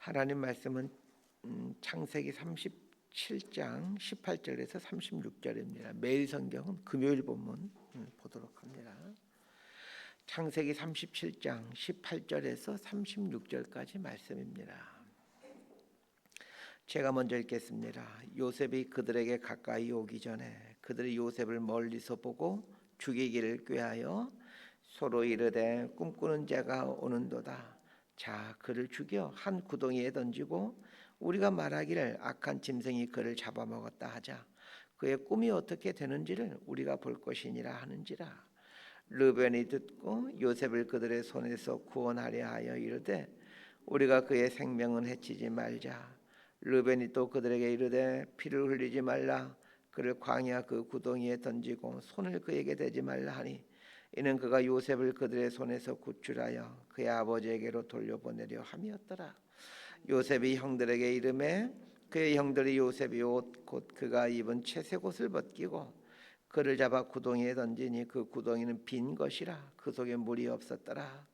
하나님 말씀은 창세기 37장 18절에서 36절입니다. 매일 성경은 금요일 본문 보도록 합니다. 창세기 37장 18절에서 36절까지 말씀입니다. 제가 먼저 읽겠습니다. 요셉이 그들에게 가까이 오기 전에 그들이 요셉을 멀리서 보고 죽이기를 꾀하여 서로 이르되 꿈꾸는 자가 오는도다. 자, 그를 죽여 한 구덩이에 던지고 우리가 말하기를 악한 짐승이 그를 잡아먹었다 하자. 그의 꿈이 어떻게 되는지를 우리가 볼 것이니라 하는지라. 르벤이 듣고 요셉을 그들의 손에서 구원하려 하여 이르되 우리가 그의 생명은 해치지 말자. 르벤이 또 그들에게 이르되 피를 흘리지 말라. 그를 광야 그 구덩이에 던지고 손을 그에게 대지 말라 하니 이는 그가 요셉을 그들의 손에서 구출하여 그의 아버지에게로 돌려보내려 함이었더라. 요셉이 형들에게 이르매 그의 형들이 요셉이 옷 곧 그가 입은 채색 옷을 벗기고 그를 잡아 구덩이에 던지니 그 구덩이는 빈 것이라 그 속에 물이 없었더라.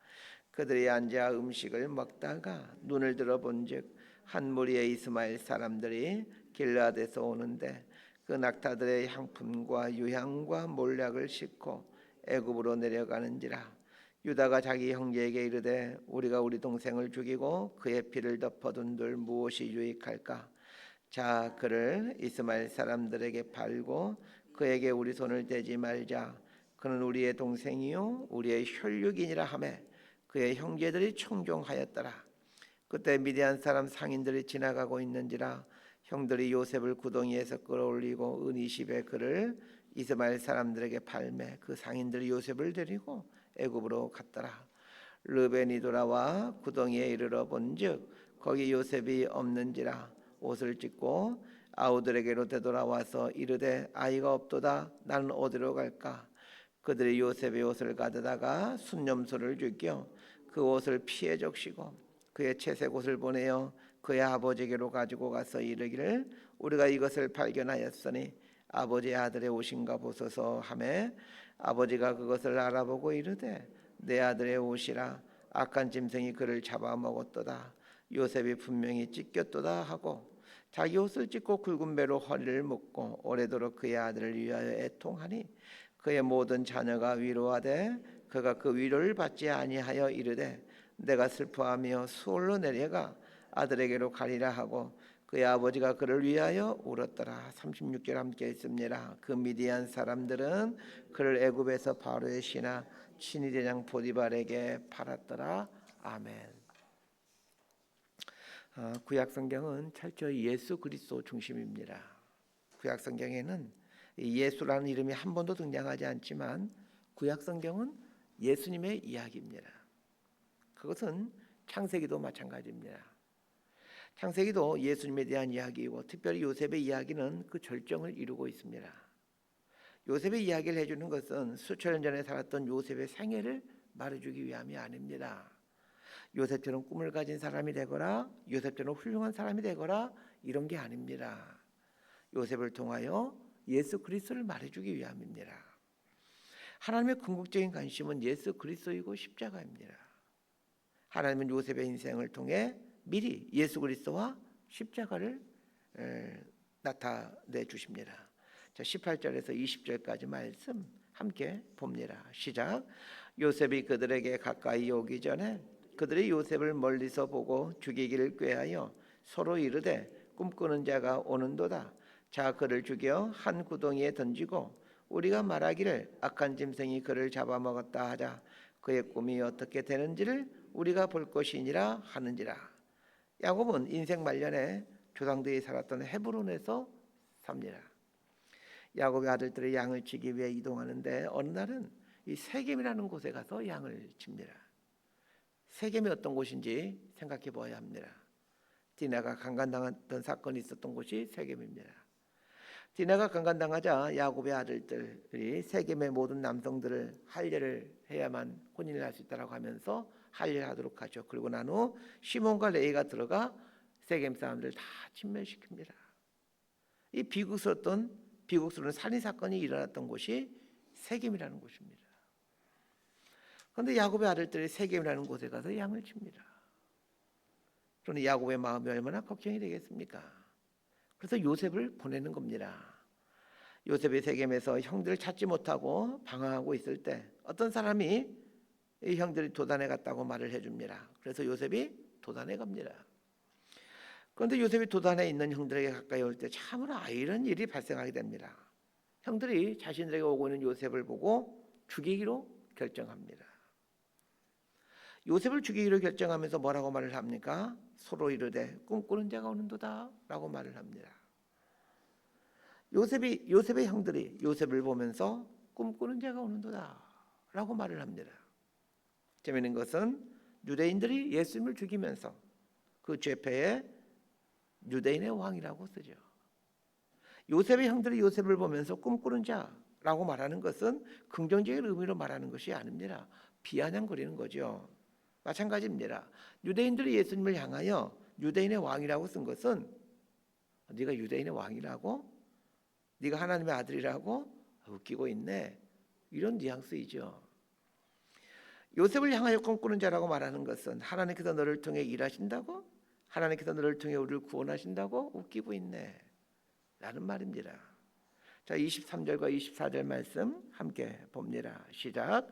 그들이 앉아 음식을 먹다가 눈을 들어 본즉 한 무리의 이스마엘 사람들이 길르앗에서 오는데 그 낙타들의 향품과 유향과 몰약을 싣고 애굽으로 내려가는지라. 유다가 자기 형제에게 이르되 우리가 우리 동생을 죽이고 그의 피를 덮어둔들 무엇이 유익할까? 자, 그를 이스마엘 사람들에게 팔고 그에게 우리 손을 대지 말자. 그는 우리의 동생이요 우리의 혈육이니라 하매 그의 형제들이 청종하였더라. 그때 미디안 사람 상인들이 지나가고 있는지라. 형들이 요셉을 구덩이에서 끌어올리고 은 20에 그를 이스마엘 사람들에게 팔매 그 상인들이 요셉을 데리고 애굽으로 갔더라. 르벤이 돌아와 구덩이에 이르러 본즉 거기 요셉이 없는지라. 옷을 찢고 아우들에게로 되돌아와서 이르되 아이가 없도다. 나는 어디로 갈까? 그들이 요셉의 옷을 가져다가 순념소를 죽여 그 옷을 피해 적시고 그의 채색 옷을 보내어 그의 아버지에게로 가지고 가서 이르기를 우리가 이것을 발견하였으니 아버지의 아들의 옷인가 보소서 하매 아버지가 그것을 알아보고 이르되 내 아들의 옷이라. 악한 짐승이 그를 잡아먹었도다. 요셉이 분명히 찢겼도다 하고 자기 옷을 찢고 굵은 배로 허리를 묶고 오래도록 그의 아들을 위하여 애통하니 그의 모든 자녀가 위로하되 그가 그 위로를 받지 아니하여 이르되 내가 슬퍼하며 수월로 내려가 아들에게로 가리라 하고 그의 아버지가 그를 위하여 울었더라. 36절 함께 있습니다. 그 미디안 사람들은 그를 애굽에서 바로의 신하 친위 대장 보디발에게 팔았더라. 아멘. 구약 성경은 철저히 예수 그리스도 중심입니다. 구약 성경에는 예수라는 이름이 한 번도 등장하지 않지만 구약 성경은 예수님의 이야기입니다. 그것은 창세기도 마찬가지입니다. 창세기도 예수님에 대한 이야기이고 특별히 요셉의 이야기는 그 절정을 이루고 있습니다. 요셉의 이야기를 해주는 것은 수천 년 전에 살았던 요셉의 생애를 말해주기 위함이 아닙니다. 요셉처럼 꿈을 가진 사람이 되거나 요셉처럼 훌륭한 사람이 되거나 이런 게 아닙니다. 요셉을 통하여 예수 그리스도를 말해주기 위함입니다. 하나님의 궁극적인 관심은 예수 그리스도이고 십자가입니다. 하나님은 요셉의 인생을 통해 미리 예수 그리스도와 십자가를 나타내 주십니다. 자, 18절에서 20절까지 말씀 함께 봅니다. 시작. 요셉이 그들에게 가까이 오기 전에 그들이 요셉을 멀리서 보고 죽이기를 꾀하여 서로 이르되 꿈꾸는 자가 오는도다. 자, 그를 죽여 한 구덩이에 던지고 우리가 말하기를 악한 짐승이 그를 잡아먹었다 하자. 그의 꿈이 어떻게 되는지를 우리가 볼 것이니라 하는지라. 야곱은 인생 말년에 조상들이 살았던 헤브론에서 삽니다. 야곱의 아들들이 양을 치기 위해 이동하는데 어느 날은 이 세겜이라는 곳에 가서 양을 칩니다. 세겜이 어떤 곳인지 생각해 보아야 합니다. 디나가 강간당했던 사건이 있었던 곳이 세겜입니다. 디나가 강간당하자 야곱의 아들들이 세겜의 모든 남성들을 할례를 해야만 혼인을 할 수 있다고 하면서 할례를 하도록 하죠. 그리고 난 후 시몬과 레이가 들어가 세겜 사람들을 다 진멸시킵니다. 이 비극스러운 살인 사건이 일어났던 곳이 세겜이라는 곳입니다. 그런데 야곱의 아들들이 세겜이라는 곳에 가서 양을 칩니다. 그러니 야곱의 마음이 얼마나 걱정이 되겠습니까? 그래서 요셉을 보내는 겁니다. 요셉이 세겜에서 형들을 찾지 못하고 방황하고 있을 때 어떤 사람이 이 형들이 도단에 갔다고 말을 해줍니다. 그래서 요셉이 도단에 갑니다. 그런데 요셉이 도단에 있는 형들에게 가까이 올 때 참으로 이런 일이 발생하게 됩니다. 형들이 자신들에게 오고 있는 요셉을 보고 죽이기로 결정합니다. 요셉을 죽이기로 결정하면서 뭐라고 말을 합니까? 서로 이르되 꿈꾸는 자가 오는도다 라고 말을 합니다. 요셉의 형들이 요셉을 보면서 꿈꾸는 자가 오는도다 라고 말을 합니다. 재미있는 것은 유대인들이 예수님을 죽이면서 그 죄패에 유대인의 왕이라고 쓰죠. 요셉의 형들이 요셉을 보면서 꿈꾸는 자라고 말하는 것은 긍정적인 의미로 말하는 것이 아닙니다. 비아냥거리는 거죠. 마찬가지입니다. 유대인들이 예수님을 향하여 유대인의 왕이라고 쓴 것은 네가 유대인의 왕이라고? 네가 하나님의 아들이라고? 웃기고 있네. 이런 뉘앙스이죠. 요셉을 향하여 꿈꾸는 자라고 말하는 것은 하나님께서 너를 통해 일하신다고? 하나님께서 너를 통해 우리를 구원하신다고? 웃기고 있네 라는 말입니다. 자, 23절과 24절 말씀 함께 봅니다. 시작.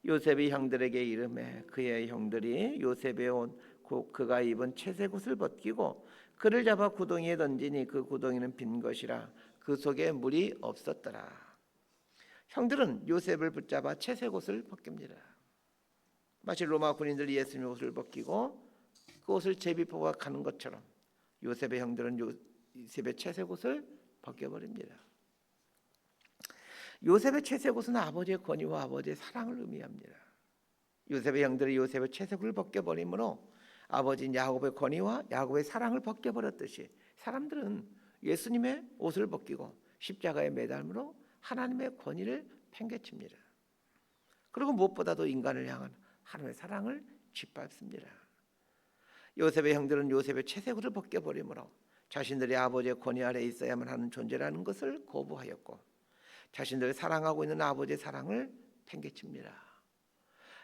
요셉이 형들에게 이르매 그의 형들이 요셉의 옷 곧 그가 입은 채색 옷을 벗기고 그를 잡아 구덩이에 던지니 그 구덩이는 빈 것이라 그 속에 물이 없었더라. 형들은 요셉을 붙잡아 채색 옷을 벗깁니다. 마치 로마 군인들이 예수님의 옷을 벗기고 그 옷을 제비뽑아 가는 것처럼 요셉의 형들은 요셉의 채색 옷을 벗겨버립니다. 요셉의 채색 옷은 아버지의 권위와 아버지의 사랑을 의미합니다. 요셉의 형들이 요셉의 채색을 벗겨버림으로 아버지인 야곱의 권위와 야곱의 사랑을 벗겨버렸듯이 사람들은 예수님의 옷을 벗기고 십자가에 매달므로 하나님의 권위를 팽개칩니다. 그리고 무엇보다도 인간을 향한 하나님의 사랑을 짓밟습니다. 요셉의 형들은 요셉의 채색을 벗겨버림으로 자신들이 아버지의 권위 아래에 있어야만 하는 존재라는 것을 거부하였고 자신들을 사랑하고 있는 아버지의 사랑을 팽개칩니다.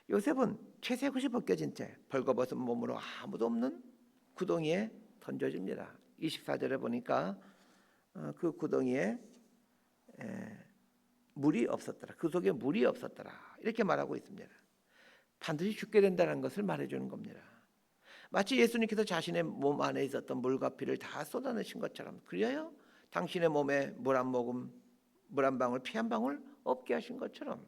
요셉은 채색옷이 벗겨진 채 벌거벗은 몸으로 아무도 없는 구덩이에 던져집니다. 24절에 보니까 그 구덩이에 물이 없었더라. 그 속에 물이 없었더라. 이렇게 말하고 있습니다. 반드시 죽게 된다는 것을 말해주는 겁니다. 마치 예수님께서 자신의 몸 안에 있었던 물과 피를 다 쏟아내신 것처럼 그리하여 당신의 몸에 물 한 모금, 물 한 방울, 피 한 방울 없게 하신 것처럼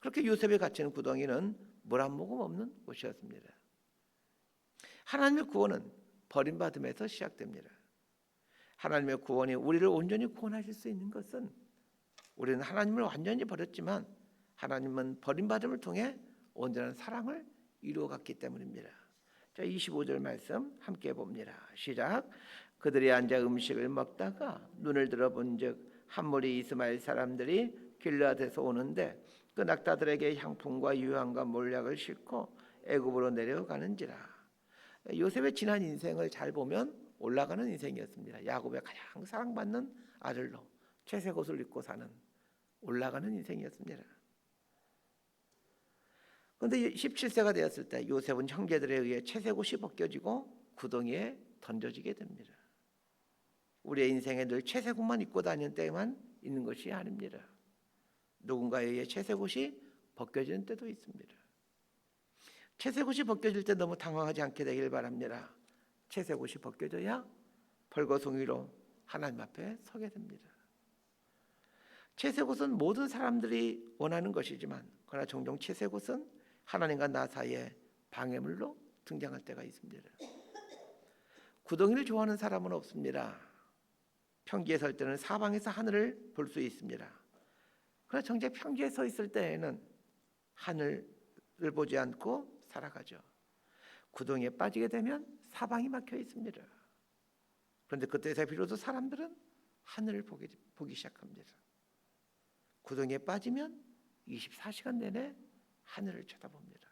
그렇게 요셉이 갇히는 구덩이는 물 한 모금 없는 곳이었습니다. 하나님의 구원은 버림받음에서 시작됩니다. 하나님의 구원이 우리를 온전히 구원하실 수 있는 것은 우리는 하나님을 완전히 버렸지만 하나님은 버림받음을 통해 온전한 사랑을 이루어갔기 때문입니다. 자, 25절 말씀 함께 봅니다. 시작. 그들이 앉아 음식을 먹다가 눈을 들어본즉 한 무리 이스마엘 사람들이 길르앗에서 오는데 그 낙타들에게 향품과 유향과 몰약을 싣고 애굽으로 내려가는지라. 요셉의 지난 인생을 잘 보면 올라가는 인생이었습니다. 야곱의 가장 사랑받는 아들로 채색 옷을 입고 사는 올라가는 인생이었습니다. 그런데 17세가 되었을 때 요셉은 형제들에 의해 채색 옷이 벗겨지고 구덩이에 던져지게 됩니다. 우리의 인생에 늘 채색 옷만 입고 다니는 때만 있는 것이 아닙니다. 누군가에 의해 채색 옷이 벗겨지는 때도 있습니다. 채색 옷이 벗겨질 때 너무 당황하지 않게 되길 바랍니다. 채색 옷이 벗겨져야 벌거숭이로 하나님 앞에 서게 됩니다. 채색 옷은 모든 사람들이 원하는 것이지만 그러나 종종 채색 옷은 하나님과 나 사이에 방해물로 등장할 때가 있습니다. 구덩이를 좋아하는 사람은 없습니다. 평지에 설 때는 사방에서 하늘을 볼 수 있습니다. 그러나 정작 평지에 서 있을 때에는 하늘을 보지 않고 살아가죠. 구덩이에 빠지게 되면 사방이 막혀 있습니다. 그런데 그때서 비로소 사람들은 하늘을 보기 시작합니다. 구덩이에 빠지면 24시간 내내 하늘을 쳐다봅니다.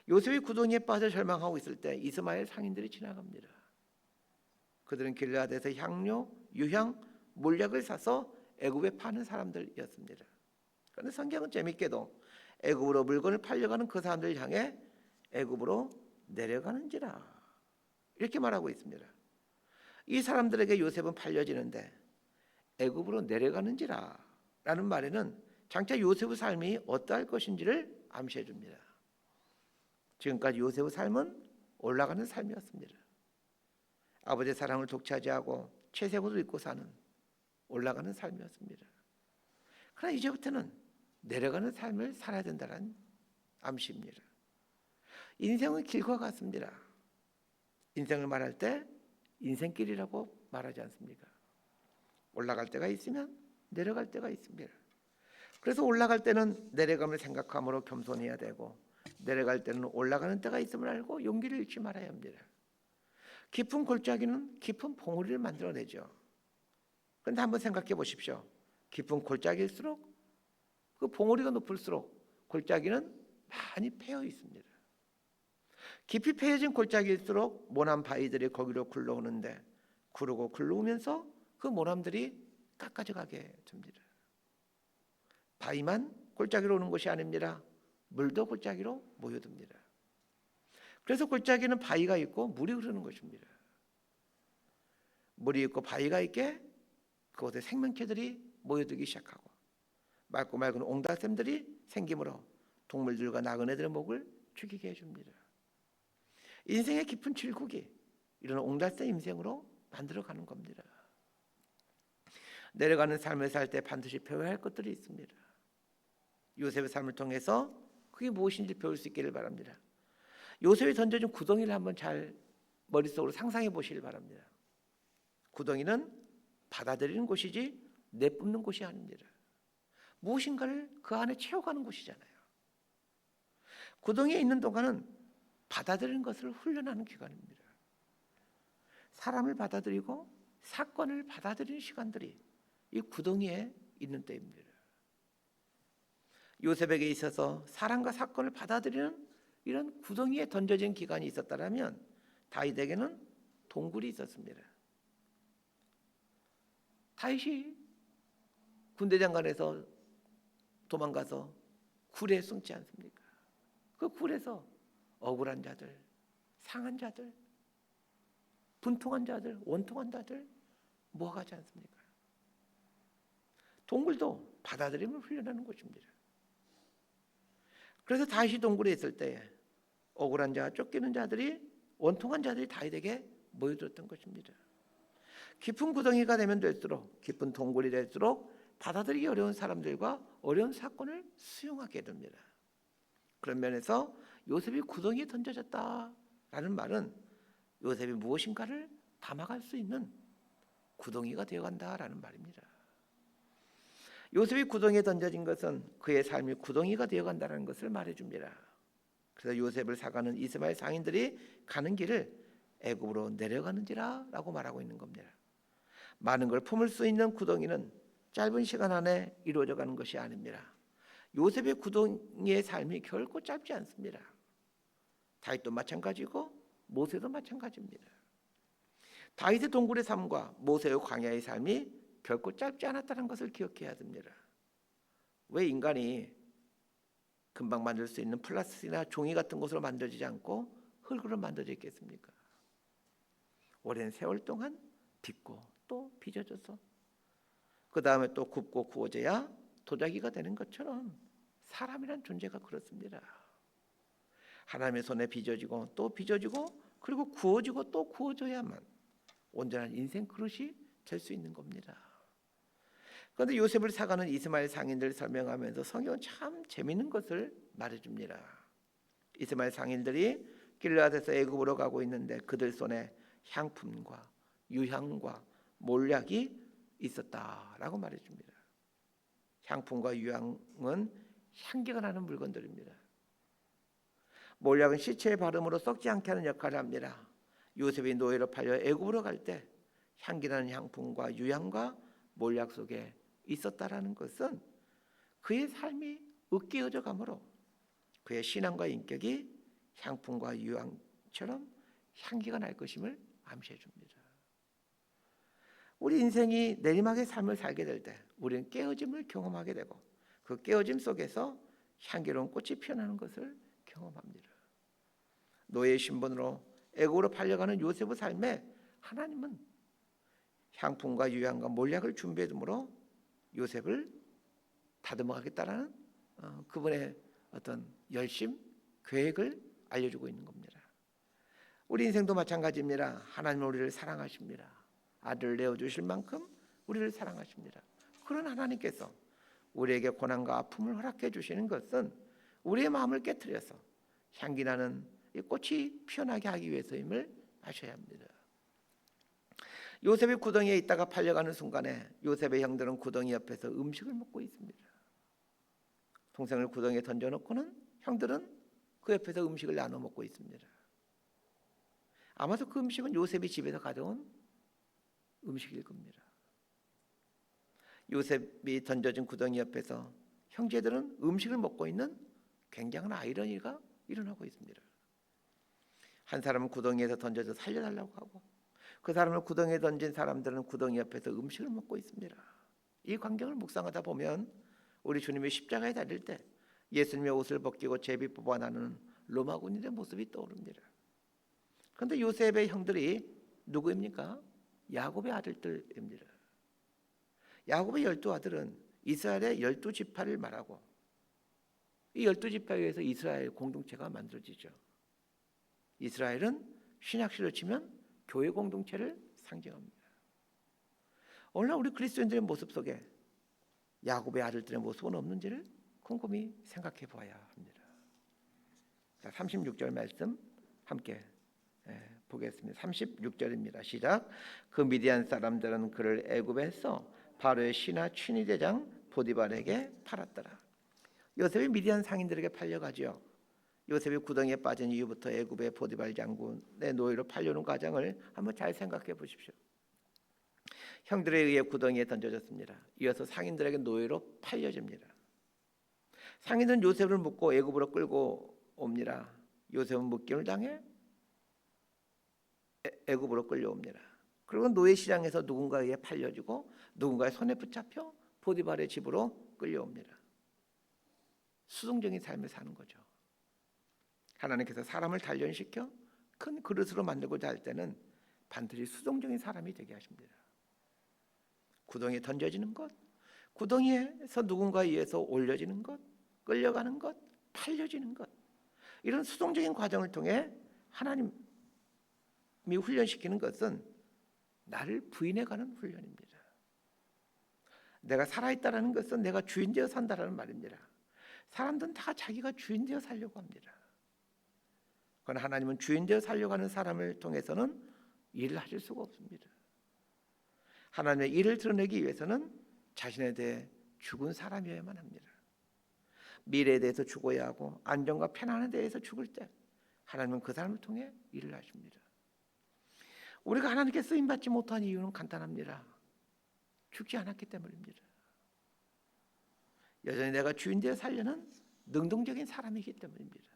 요셉이 구덩이에 빠져 절망하고 있을 때 이스마엘 상인들이 지나갑니다. 그들은 길르앗에서 향료, 유향, 몰약을 사서 애굽에 파는 사람들이었습니다. 그런데 성경은 재밌게도 애굽으로 물건을 팔려가는 그 사람들을 향해 애굽으로 내려가는지라 이렇게 말하고 있습니다. 이 사람들에게 요셉은 팔려지는데 애굽으로 내려가는지라 라는 말에는 장차 요셉의 삶이 어떠할 것인지를 암시해 줍니다. 지금까지 요셉의 삶은 올라가는 삶이었습니다. 아버지의 사랑을 독차지하고 채색옷을 입고 사는 올라가는 삶이었습니다. 그러나 이제부터는 내려가는 삶을 살아야 된다는 암시입니다. 인생은 길과 같습니다. 인생을 말할 때 인생길이라고 말하지 않습니까? 올라갈 때가 있으면 내려갈 때가 있습니다. 그래서 올라갈 때는 내려감을 생각함으로 겸손해야 되고, 내려갈 때는 올라가는 때가 있음을 알고 용기를 잃지 말아야 합니다. 깊은 골짜기는 깊은 봉우리를 만들어내죠. 그런데 한번 생각해 보십시오. 깊은 골짜기일수록 그 봉우리가 높을수록 골짜기는 많이 패여 있습니다. 깊이 패여진 골짜기일수록 모난 바위들이 거기로 굴러오는데, 구르고 굴러오면서 그 모남들이 깎아져가게 됩니다. 바위만 골짜기로 오는 것이 아닙니다. 물도 골짜기로 모여듭니다. 그래서 골짜기는 바위가 있고 물이 흐르는 것입니다. 물이 있고 바위가 있게 그곳에 생명체들이 모여들기 시작하고, 맑고 맑은 옹달샘들이 생기므로 동물들과 나그네들의 목을 죽이게 해줍니다. 인생의 깊은 질곡이 이런 옹달샘 인생으로 만들어가는 겁니다. 내려가는 삶을 살 때 반드시 배워야 할 것들이 있습니다. 요셉의 삶을 통해서 그게 무엇인지 배울 수 있기를 바랍니다. 요셉이 던져준 구덩이를 한번 잘 머릿속으로 상상해 보시길 바랍니다. 구덩이는 받아들이는 곳이지 내뿜는 곳이 아닙니다. 무엇인가를 그 안에 채워가는 곳이잖아요. 구덩이에 있는 동안은 받아들이는 것을 훈련하는 기간입니다. 사람을 받아들이고 사건을 받아들이는 시간들이 이 구덩이에 있는 때입니다. 요셉에게 있어서 사람과 사건을 받아들이는 이런 구덩이에 던져진 기간이 있었다면 다윗에게는 동굴이 있었습니다. 다윗이 군대 장관에서 도망가서 굴에 숨지 않습니까? 그 굴에서 억울한 자들, 상한 자들, 분통한 자들, 원통한 자들 모아가지 않습니까? 동굴도 받아들임을 훈련하는 곳입니다. 그래서 다윗이 동굴에 있을 때 억울한 자, 쫓기는 자들이, 원통한 자들이 다윗에게 모여들었던 것입니다. 깊은 구덩이가 되면 될수록, 깊은 동굴이 될수록 받아들이기 어려운 사람들과 어려운 사건을 수용하게 됩니다. 그런 면에서 요셉이 구덩이에 던져졌다라는 말은 요셉이 무엇인가를 담아갈 수 있는 구덩이가 되어간다라는 말입니다. 요셉이 구덩이에 던져진 것은 그의 삶이 구덩이가 되어간다는 것을 말해줍니다. 그래서 요셉을 사가는 이스마엘 상인들이 가는 길을 애굽으로 내려가는지라 라고 말하고 있는 겁니다. 많은 걸 품을 수 있는 구덩이는 짧은 시간 안에 이루어져가는 것이 아닙니다. 요셉의 구덩이의 삶이 결코 짧지 않습니다. 다윗도 마찬가지고 모세도 마찬가지입니다. 다윗의 동굴의 삶과 모세의 광야의 삶이 결코 짧지 않았다는 것을 기억해야 됩니다. 왜 인간이 금방 만들 수 있는 플라스틱이나 종이 같은 것으로 만들어지지 않고 흙으로 만들어져 있겠습니까? 오랜 세월 동안 빚고 또 빚어져서 그 다음에 또 굽고 구워져야 도자기가 되는 것처럼 사람이란 존재가 그렇습니다. 하나님의 손에 빚어지고 또 빚어지고 그리고 구워지고 또 구워져야만 온전한 인생 그릇이 될 수 있는 겁니다. 그런데 요셉을 사가는 이스마엘 상인들 설명하면서 성경은 참 재미있는 것을 말해줍니다. 이스마엘 상인들이 길르앗에서 애굽으로 가고 있는데 그들 손에 향품과 유향과 몰약이 있었다라고 말해줍니다. 향품과 유향은 향기가 나는 물건들입니다. 몰약은 시체의 발음으로 썩지 않게 하는 역할을 합니다. 요셉이 노예로 팔려 애굽으로 갈 때 향기나는 향품과 유향과 몰약 속에 있었다라는 것은 그의 삶이 으깨어져 가므로 그의 신앙과 인격이 향품과 유향처럼 향기가 날 것임을 암시해 줍니다. 우리 인생이 내리막의 삶을 살게 될 때 우리는 깨어짐을 경험하게 되고 그 깨어짐 속에서 향기로운 꽃이 피어나는 것을 경험합니다. 노예 신분으로 애국으로 팔려가는 요셉의 삶에 하나님은 향품과 유향과 몰약을 준비해 두므로 요셉을 다듬어가겠다라는 그분의 어떤 열심, 계획을 알려주고 있는 겁니다. 우리 인생도 마찬가지입니다. 하나님은 우리를 사랑하십니다. 아들을 내어주실 만큼 우리를 사랑하십니다. 그런 하나님께서 우리에게 고난과 아픔을 허락해 주시는 것은 우리의 마음을 깨트려서 향기나는 이 꽃이 피어나게 하기 위해서임을 아셔야 합니다. 요셉이 구덩이에 있다가 팔려가는 순간에 요셉의 형들은 구덩이 옆에서 음식을 먹고 있습니다. 동생을 구덩이에 던져놓고는 형들은 그 옆에서 음식을 나눠 먹고 있습니다. 아마도 그 음식은 요셉이 집에서 가져온 음식일 겁니다. 요셉이 던져진 구덩이 옆에서 형제들은 음식을 먹고 있는 굉장한 아이러니가 일어나고 있습니다. 한 사람은 구덩이에서 던져서 살려달라고 하고 그 사람을 구덩이에 던진 사람들은 구덩이 옆에서 음식을 먹고 있습니다. 이 광경을 묵상하다 보면 우리 주님이 십자가에 달릴 때 예수님의 옷을 벗기고 제비 뽑아 나누는 로마 군인의 모습이 떠오릅니다. 그런데 요셉의 형들이 누구입니까? 야곱의 아들들입니다. 야곱의 12아들은 이스라엘의 12지파를 말하고 이 12지파에 의해서 이스라엘 공동체가 만들어지죠. 이스라엘은 신약시로 치면 교회 공동체를 상징합니다. 오늘날 우리 그리스도인들의 모습 속에 야곱의 아들들의 모습은 없는지를 곰곰이 생각해 보아야 합니다. 자, 36절 말씀 함께 보겠습니다. 36절입니다. 시작. 그 미디안 사람들은 그를 애굽에서 바로의 신하 취니 대장 보디발에게 팔았더라. 요셉이 미디안 상인들에게 팔려가죠. 요셉이 구덩이에 빠진 이후부터 애굽의 보디발 장군의 노예로 팔려오는 과정을 한번 잘 생각해 보십시오. 형들에 의해 구덩이에 던져졌습니다. 이어서 상인들에게 노예로 팔려집니다. 상인은 요셉을 묶고 애굽으로 끌고 옵니다. 요셉은 묶임을 당해 애굽으로 끌려옵니다. 그리고 노예 시장에서 누군가에 의해 팔려지고 누군가의 손에 붙잡혀 보디발의 집으로 끌려옵니다. 수동적인 삶을 사는 거죠. 하나님께서 사람을 단련시켜 큰 그릇으로 만들고자 할 때는 반드시 수동적인 사람이 되게 하십니다. 구덩이에 던져지는 것, 구덩이에서 누군가에 의해서 올려지는 것, 끌려가는 것, 팔려지는 것, 이런 수동적인 과정을 통해 하나님이 훈련시키는 것은 나를 부인해가는 훈련입니다. 내가 살아있다는 것은 내가 주인 되어 산다는 말입니다. 사람들은 다 자기가 주인 되어 살려고 합니다. 그러나 하나님은 주인 되어 살려고 하는 사람을 통해서는 일을 하실 수가 없습니다. 하나님의 일을 드러내기 위해서는 자신에 대해 죽은 사람이어야만 합니다. 미래에 대해서 죽어야 하고 안정과 편안에 대해서 죽을 때 하나님은 그 사람을 통해 일을 하십니다. 우리가 하나님께 쓰임받지 못한 이유는 간단합니다. 죽지 않았기 때문입니다. 여전히 내가 주인 되어 살려는 능동적인 사람이기 때문입니다.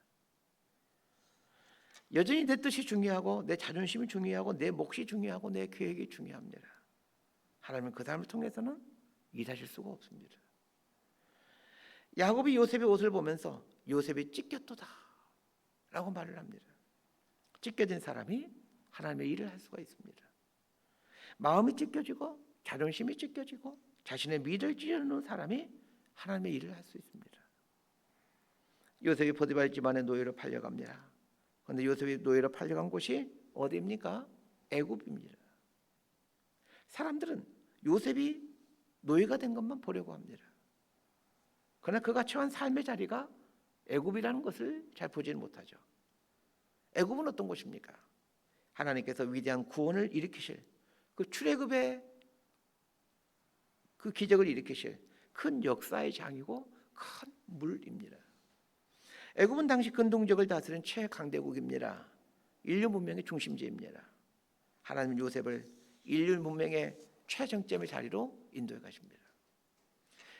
여전히 내 뜻이 중요하고 내 자존심이 중요하고 내 몫이 중요하고 내 계획이 중요합니다. 하나님은 그 사람을 통해서는 일하실 수가 없습니다. 야곱이 요셉의 옷을 보면서 요셉이 찢겼도다 라고 말을 합니다. 찢겨진 사람이 하나님의 일을 할 수가 있습니다. 마음이 찢겨지고 자존심이 찢겨지고 자신의 미를 찢어놓은 사람이 하나님의 일을 할 수 있습니다. 요셉이 보디발 집안의 노예로 팔려갑니다. 그런데 요셉이 노예로 팔려간 곳이 어디입니까? 애굽입니다. 사람들은 요셉이 노예가 된 것만 보려고 합니다. 그러나 그가 처한 삶의 자리가 애굽이라는 것을 잘 보지는 못하죠. 애굽은 어떤 곳입니까? 하나님께서 위대한 구원을 일으키실 그 출애굽의 그 기적을 일으키실 큰 역사의 장이고 큰 물입니다. 애굽은 당시 근동적을 다스린 최강대국입니다. 인류 문명의 중심지입니다. 하나님은 요셉을 인류 문명의 최정점의 자리로 인도해 가십니다.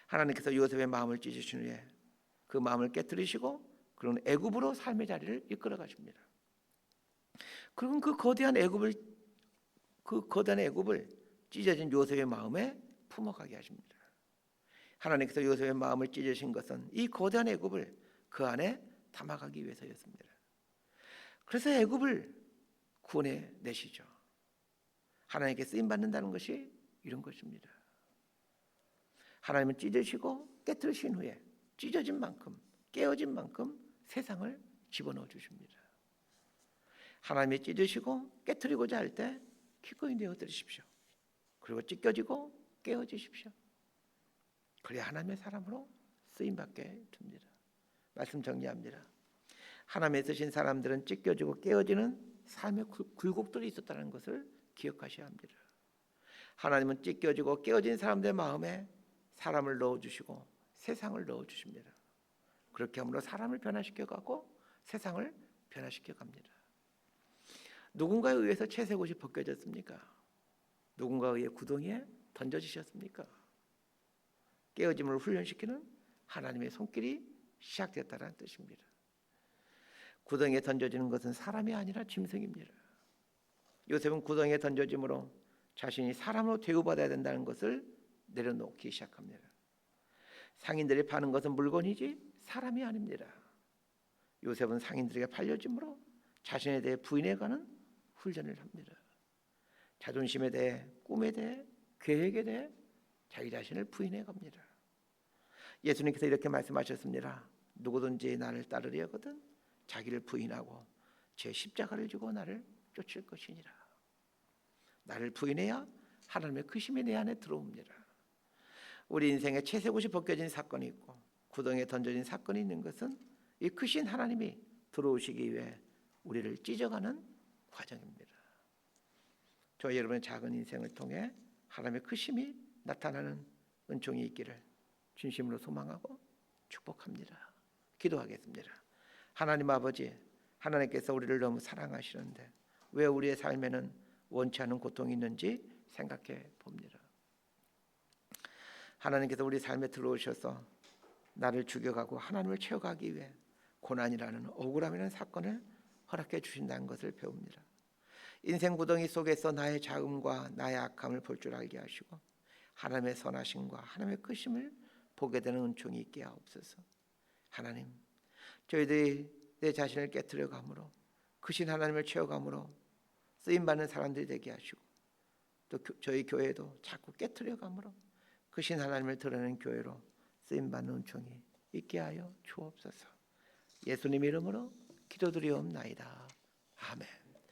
하나님께서 요셉의 마음을 찢으신 후에 그 마음을 깨뜨리시고 그런 애굽으로 삶의 자리를 이끌어 가십니다. 그리고 그 거대한 애굽을 찢어진 요셉의 마음에 품어가게 하십니다. 하나님께서 요셉의 마음을 찢으신 것은 이 거대한 애굽을 그 안에 담아가기 위해서였습니다. 그래서 애굽을 구원해 내시죠. 하나님께 쓰임 받는다는 것이 이런 것입니다. 하나님은 찢으시고 깨뜨리신 후에 찢어진 만큼, 깨어진 만큼 세상을 집어넣어 주십니다. 하나님이 찢으시고 깨뜨리고자 할 때 기꺼이 내어드리십시오. 그리고 찢겨지고 깨어지십시오. 그래야 하나님의 사람으로 쓰임받게 됩니다. 말씀 정리합니다. 하나님의 쓰신 사람들은 찢겨지고 깨어지는 삶의 굴곡들이 있었다는 것을 기억하셔야 합니다. 하나님은 찢겨지고 깨어진 사람들의 마음에 사람을 넣어주시고 세상을 넣어주십니다. 그렇게 함으로 사람을 변화시켜가고 세상을 변화시켜갑니다. 누군가에 의해서 채색옷이 벗겨졌습니까? 누군가에 의해 구덩이에 던져지셨습니까? 깨어짐을 훈련시키는 하나님의 손길이 시작됐다는 뜻입니다. 구덩이에 던져지는 것은 사람이 아니라 짐승입니다. 요셉은 구덩이에 던져짐으로 자신이 사람으로 대우받아야 된다는 것을 내려놓기 시작합니다. 상인들이 파는 것은 물건이지 사람이 아닙니다. 요셉은 상인들에게 팔려짐으로 자신에 대해 부인해가는 훈련을 합니다. 자존심에 대해, 꿈에 대해, 계획에 대해 자기 자신을 부인해갑니다. 예수님께서 이렇게 말씀하셨습니다. 누구든지 나를 따르려거든 자기를 부인하고 제 십자가를 지고 나를 쫓을 것이니라. 나를 부인해야 하나님의 크심이 내 안에 들어옵니다. 우리 인생에 채색옷이 벗겨진 사건이 있고 구덩이에 던져진 사건이 있는 것은 이 크신 하나님이 들어오시기 위해 우리를 찢어가는 과정입니다. 저 여러분의 작은 인생을 통해 하나님의 크심이 나타나는 은총이 있기를 진심으로 소망하고 축복합니다. 기도하겠습니다. 하나님 아버지, 하나님께서 우리를 너무 사랑하시는데 왜 우리의 삶에는 원치 않은 고통이 있는지 생각해 봅니다. 하나님께서 우리 삶에 들어오셔서 나를 죽여가고 하나님을 채워가기 위해 고난이라는 억울함이라는 사건을 허락해 주신다는 것을 배웁니다. 인생 구덩이 속에서 나의 자음과 나의 악함을 볼 줄 알게 하시고 하나님의 선하심과 하나님의 크심을 보게 되는 은총이 있게 하옵소서. 하나님, 저희들이 내 자신을 깨트려 감으로 크신 하나님을 채워감으로 쓰임받는 사람들이 되게 하시고 또 저희 교회도 자꾸 깨트려 감으로 크신 하나님을 드러내는 교회로 쓰임받는 은총이 있게 하여 주옵소서. 예수님 이름으로 기도드리옵나이다. 아멘.